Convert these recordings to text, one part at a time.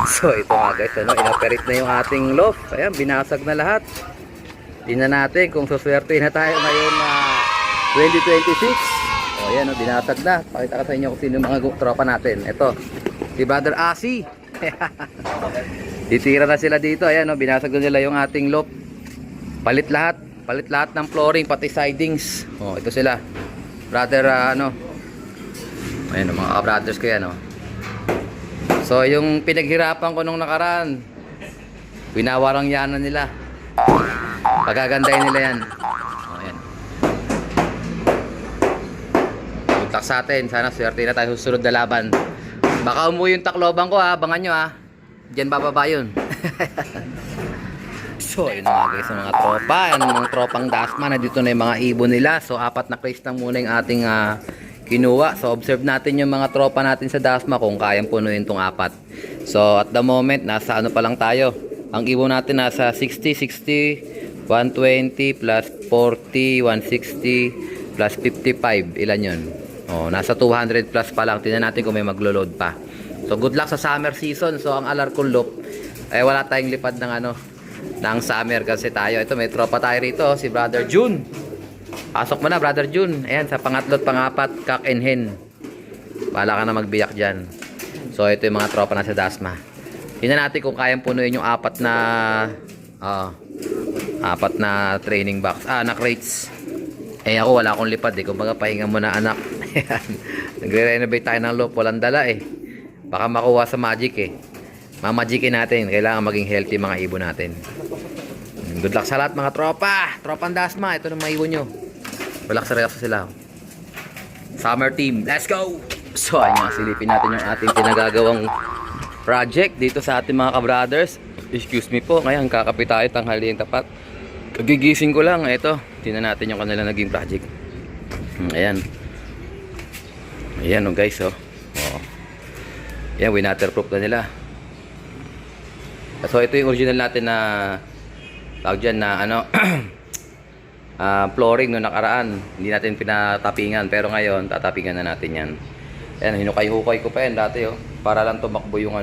So ito nga guys, ano, inoperate na yung ating loft. Ayan, binasag na lahat. Tingnan natin kung suswerte na tayo ngayon na 2026. O ayan, no, binasag na. Pakita ko sa inyo kung sino yung mga tropa natin. Ito, si Brother Asi. Titira na sila dito. Ayan, no, binasag na nila yung ating loft. Palit lahat ng flooring, pati sidings. O, ito sila. Brother, ayan, no, mga brothers ko yan, no. So yung pinaghirapan ko nung nakaraan, winawarang yanan nila. Pagagandahin nila yan. O, ayan. Good luck sa atin. Sana swerte na tayo susunod na laban. Baka umuwi yung Tacloban ko ha. Abangan nyo ha. Diyan bababa yun. So yun na nga guys, mga tropa. Yan, mga tropang Dasma. Nandito na yung mga ibon nila. So 4 na crates lang muna yung ating kinuha. So observe natin yung mga tropa natin sa Dasma kung kayang punuin tong 4. So at the moment nasa ano pa lang tayo. Ang ibon natin nasa 60, 60, 120 plus 40, 160 plus 55. Ilan yun? Oh, nasa 200 plus pa lang. Tingnan natin kung may maglo-load pa. So good luck sa summer season. So ang Alarcon Loop ay wala tayong lipad ng summer kasi tayo. Ito may tropa tayo rito, si Brother June. Pasok mo na, Brother June. Ayan, sa pangatlo at pangapat, cock and hen. Bahala ka na magbiyak dyan. So, ito yung mga tropa na sa Dasma. Tingnan natin kung kayang punuin yung 4 na training box. Na crates. Eh, ako wala akong lipad eh. Kumbaga, pahinga mo na anak. Ayan. Nagre-renovate tayo ng loop. Walang dala eh. Baka makuha sa magic eh. Mamagikin natin. Kailangan maging healthy mga ibon natin. Good luck sa lahat mga tropa. Tropang Dasma. Ito na mga ibon nyo. Relax sila. Summer team. Let's go! So, ayun nga. Silipin natin yung ating pinagagawang project dito sa ating mga kabrothers. Excuse me po. Ngayon, kakapit tayo. Tanghali yung tapat. Kagigising ko lang. Ito. Tingnan natin yung kanila naging project. Ayan. Ayan oh, guys. Oh. Ayan, winaterproof na nila. So, ito yung original natin na tawag dyan na flooring no nakaraan. Hindi natin pinatapingan. Pero ngayon, tatapingan na natin yan. Ayan, hinukay-hukay ko pa yan dati oh. Para lang tumakbo yung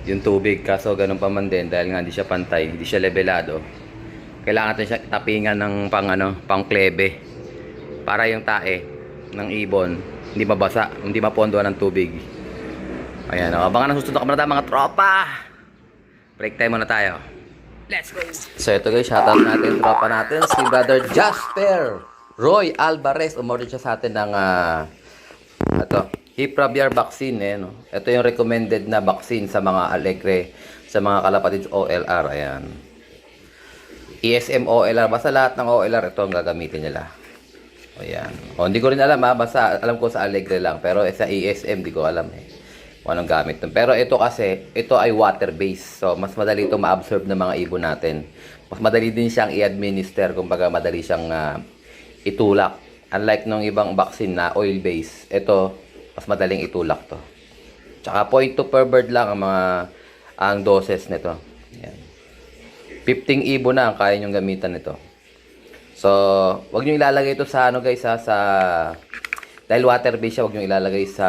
yung tubig. Kaso ganun pa man din dahil nga hindi siya pantay, hindi siya levelado. Kailangan natin siya tapingan ng pang klebe. Para yung tae ng ibon hindi mabasa, hindi mapondohan ng tubig. Ayan, abangan ang susunod na mga tropa. Break time muna tayo. Let's go! So ito guys, shoutout natin tropa natin si Brother Jasper Roy Alvarez. Umorder siya sa atin ng Hipraviar vaccine eh, no? Ito yung recommended na vaccine sa mga Alegre, sa mga kalapatids OLR. Ayan. ESM OLR, basta lahat ng OLR ito ang gagamitin nila. Ayan. O, hindi ko rin alam ha, basta alam ko sa Alegre lang, pero sa ESM di ko alam eh kung anong gamit. Pero ito kasi, ito ay water based. So mas madali itong ma-absorb ng mga ibon natin. Mas madali din siyang i-administer, kumbaga madali siyang itulak. Unlike nung ibang vaccine na oil based, ito mas madaling itulak to. Tsaka 0.2 per bird lang ang doses nito. Ayan. 15 ibon na ang kaya nyong gamitan nito. So, wag niyo ilalagay ito sa guys dahil water based siya, wag niyo ilalagay sa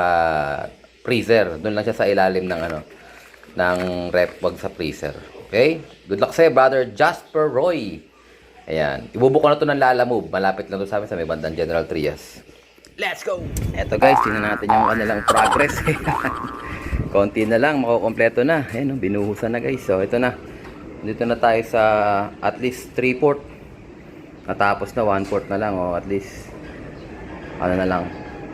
freezer. Doon lang siya sa ilalim ng ref, wag sa freezer. Okay? Good luck sa'yo, Brother Jasper Roy. Ayan. Ibubuko na ito ng Lala Move. Malapit lang ito sa amin sa may bandang General Trias. Let's go! Eto guys, tingnan natin yung kanilang progress. Konti na lang, makukompleto na. Ayan, binuhusan na guys. So, ito na. Dito na tayo sa at least 3/4. Natapos na 1/4 na lang. O at least, na lang.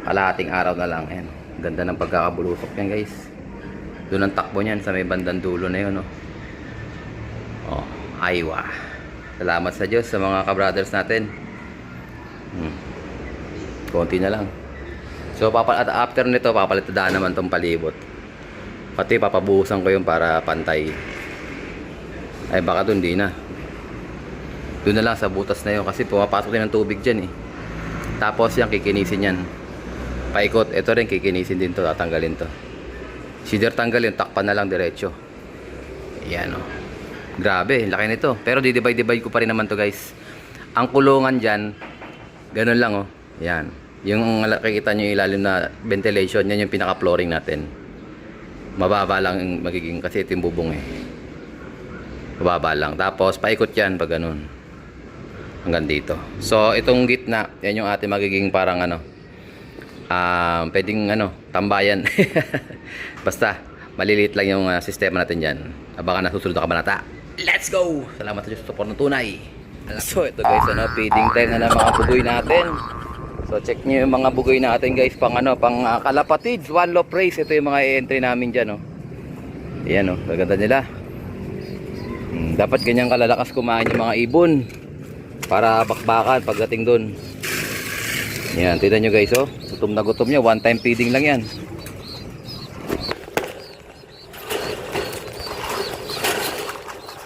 Kalahating araw na lang. Ayan. Ganda ng pagkakabulusok yan guys. Doon ang takbo niyan sa may bandang dulo na yun. Aywa. Salamat sa Diyos sa mga kabrothers natin. Konti na lang. So after nito papalitadaan naman tong palibot. Pati papabuhusan ko yung para pantay. Ay baka doon di na. Doon na lang sa butas na yun kasi pumapasok din ng tubig dyan eh. Tapos yan kikinisin yan. Paikot, ito rin kikinisin din to, tatanggalin to. Sider tanggalin, takpan na lang diretso. Ayan o. Grabe, laki nito. Pero di-divide ko pa rin naman to guys. Ang kulungan dyan, ganun lang o. Ayan. Yung nakikita nyo yung ilalim na ventilation, yan yung pinaka-flooring natin. Mababa lang yung magiging, kasi ito yung bubong eh. Mababa lang. Tapos paikot yan pag ganun. Hanggang dito. So itong gitna, yan yung ating magiging parang ano, pwedeng ano, tambayan. Basta maliliit lang yung sistema natin dyan. Abangan na susunod na kabanata. Let's go! Salamat sa Diyos sa support ng tunay. So ito guys, ano, feeding time na ng mga bugoy natin. So check nyo yung mga bugoy natin guys, pang ano, pang kalapatids, one loaf race. Ito yung mga entry namin dyan, oh. Ayan, oh, gaganda nila. Dapat ganyan kalalakas kumain yung mga ibon para bakbakan pagdating dun. Yan, tignan nyo guys, oh. Gutom na gutom nyo, one time feeding lang yan.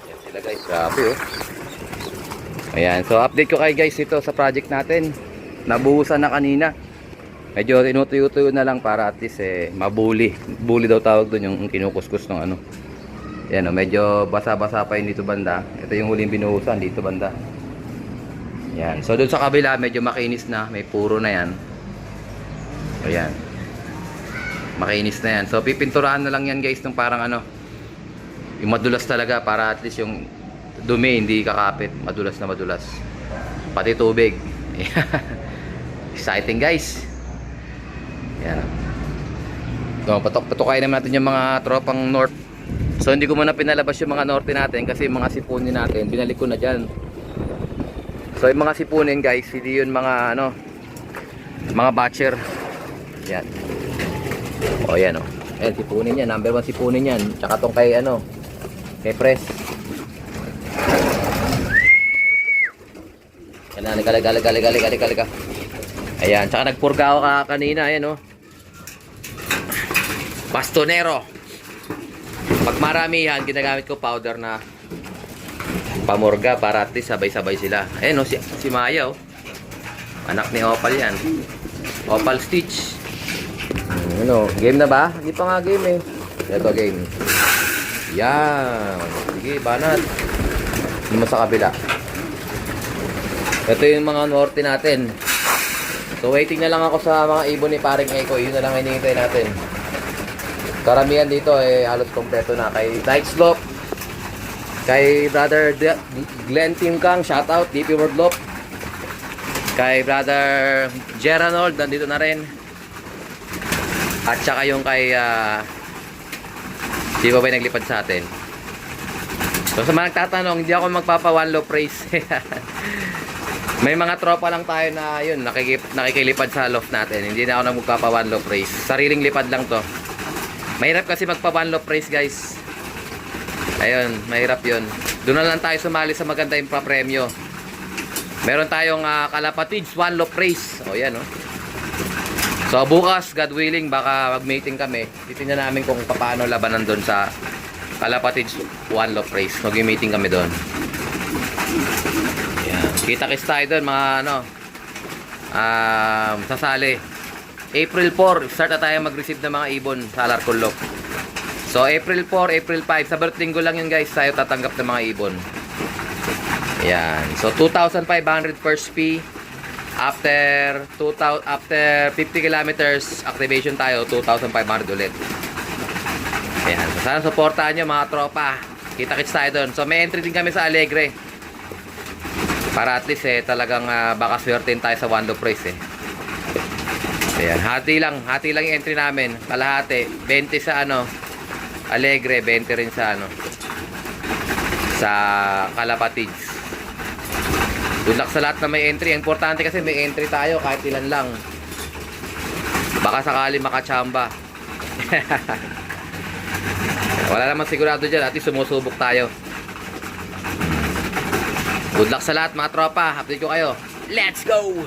Yan sila guys, grabe, oh. Ayan, so update ko kayo guys ito sa project natin. Nabuhusan na kanina. Medyo tinutuyo-tuyo na lang para at least mabuli. Buli daw tawag doon yung kinukuskus ng ano. Ayan, oh, medyo basa-basa pa yun dito banda. Ito yung huling binuhusan dito banda. Ayan, so doon sa kabila medyo makinis na, may puro na yan. Ayan. Makinis na yan. So pipinturahan na lang yan guys ng parang ano, yung madulas talaga para at least yung dumi hindi kakapit, madulas na madulas. Pati tubig. Exciting guys. Yan. So patukayin naman natin yung mga tropang north. So hindi ko muna pinalabas yung mga norte natin kasi yung mga sipunin natin binalik ko na dyan. So yung mga sipunin guys, hindi yun mga ano, mga batcher. Yan. O yan o. Ayan, sipunin yan, number 1 sipunin yan. Tsaka tong kay ano, kay press. Yan, galig. Ayan, tsaka nagpurga ako kanina, ayan o. Bastonero. Pag maramihan, ginagamit ko powder na pamurga para at least sabay-sabay sila. Ayan o, si Maya o. Anak ni Opal yan. Opal Stitch. Ano, game na ba? Hindi pa nga game eh. Ito game. Yan. Sige, banat. Hindi mo sa kabila. Ito yung mga norte natin. So waiting na lang ako sa mga ibon ni paring Eko. Yun na lang hinihintay natin. Karamihan dito halos kompleto na. Kay Night Slope, kay brother Glenn Tim Kang, shoutout DP World Loop. Kay brother Geranold, nandito na rin. At saka yung kay di ba ba naglipad sa atin. So sa mga nagtatanong, hindi ako magpapa one loaf race. May mga tropa lang tayo na yun, nakikilipad sa loft natin. Hindi na ako magpapa one loaf race. Sariling lipad lang to. Mahirap kasi magpa one loaf race guys. Ayun, mahirap yun. Doon na lang tayo sumali sa maganda yung pa-premyo. Meron tayong kalapatids one loaf race. O yan o. So bukas, God willing, baka mag-mating kami. Titingnan namin kung paano labanan doon sa kalapatids one loaf race. Mag-meeting kami doon. Kita-kits tayo doon mga ano, sasali. April 4, start na tayo mag-receive ng mga ibon sa Alarcolloc. So April 4, April 5, sa birthlinggo lang yun guys, tayo tatanggap ng mga ibon. Ayan. So 2,500 first fee. After 50 kilometers activation tayo, 2,500 ulit. Ayan. So sana supportahan nyo mga tropa. Kita-kits tayo doon. So may entry din kami sa Alegre. Para at least talagang baka swertein tayo sa one loaf race Ayan, hati lang yung entry namin. Kalahati, 20 sa ano, Alegre, 20 rin sa ano, sa Kalapatids. Good luck sa lahat na may entry. Importante kasi may entry tayo kahit ilan lang. Baka sakali makachamba. Wala naman sigurado dyan, at least sumusubok tayo. Good luck sa lahat mga tropa. Update ko kayo. Let's go!